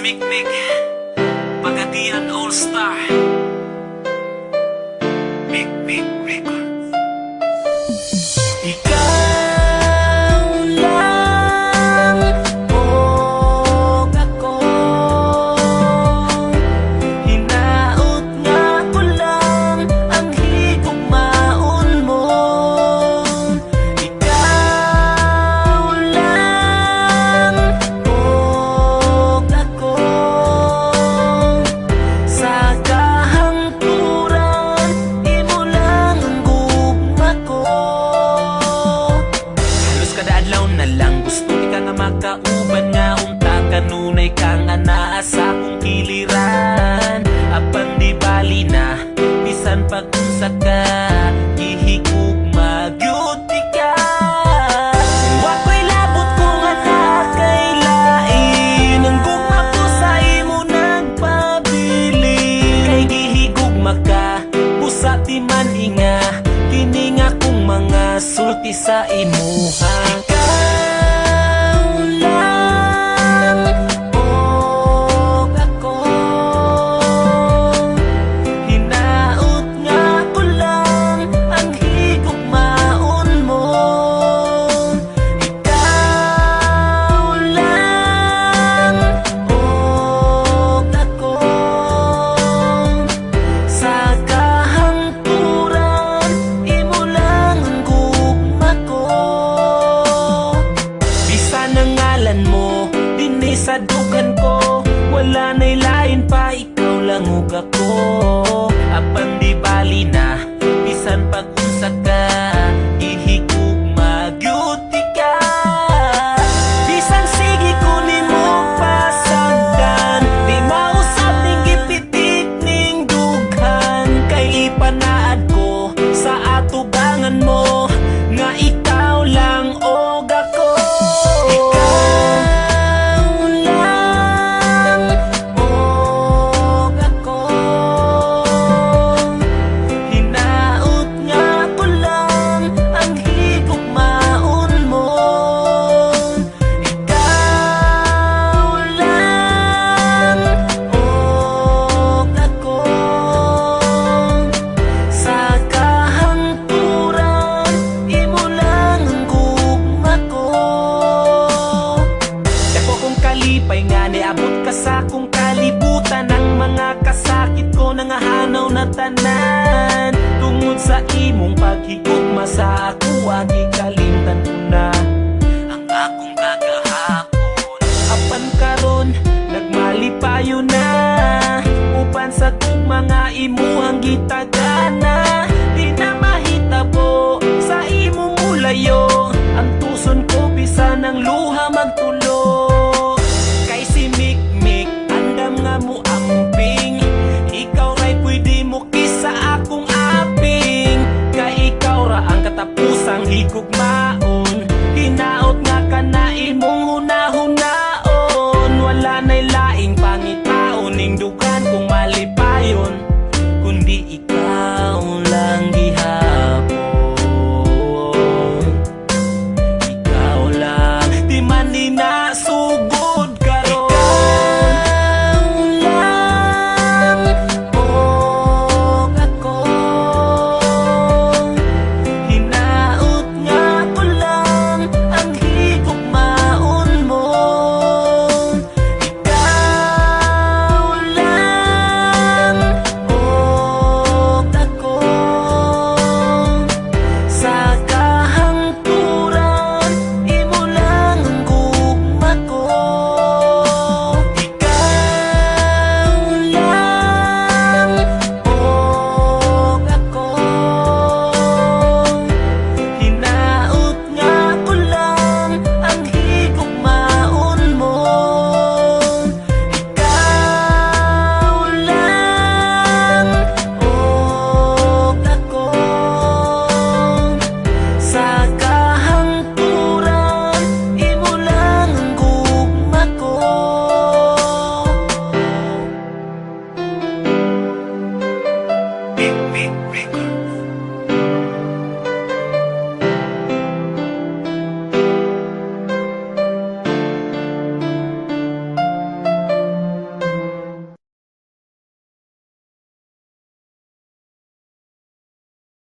Mikmik Pagadian All-Star Mikmik Records. Ikaw lang o ako, hinaot nga ko lang ang higugmaon mo. Ikaw lang o ako, sa kahangturan imo lang ang gugma ko. Halos kada adlaw na lang gusto ka nga makauban nga unta kanunay kang anaa sa akong giliran. Apan di bali na bisan pag-unsa ka gihigugma gyud ka. Wako'y labot ko nga nakailain ang gugma ko sa imo nagpabili. Kay gihigugma ka busa di man inga kini nga kong mga sulti sa imuha. Ikaw lang o ako, hinaot nga ko lang ang higugmaon mo. Ikaw lang o ako, sa kahangturan imo lang ang gugma ko. Bisan ang ngalan mo dinhi sa dugan ko, wala na'y lain pa, ikaw lang ug ako. Apan di bali na bisan pag-unsa ka gihigugma gyud ka. Bisan sige ko nimo pasagdan, di mausap ning gipitik ning dughan. Kay ipanaad ko sa atubangan mo nga ikaw lang og ako. Ikaw lang og ako, hinaot nga ko lang ang higugmaon mo. Ikaw lang og ako, sa kahangturan imo lang ang gugma ko. Dako kong kalipay nga niabot ka sa akong kalibutan. Ang mga kasakit ko nangahanaw na tanan tungod sa imong paghigugma sa ako. Gikalimtan ko na ang akong kagahapon. Apan karon nagmalipayo na uban sa kong mga imuhang gitagana. Di na mahitabo sa imo mulayo ang tuson ko bisan ang luha magtulo. Kay si Mikmik andam nga mo amping, ikaw ra'y pwede mo kisa akong aping. Kay ikaw ra ang katapusang higugma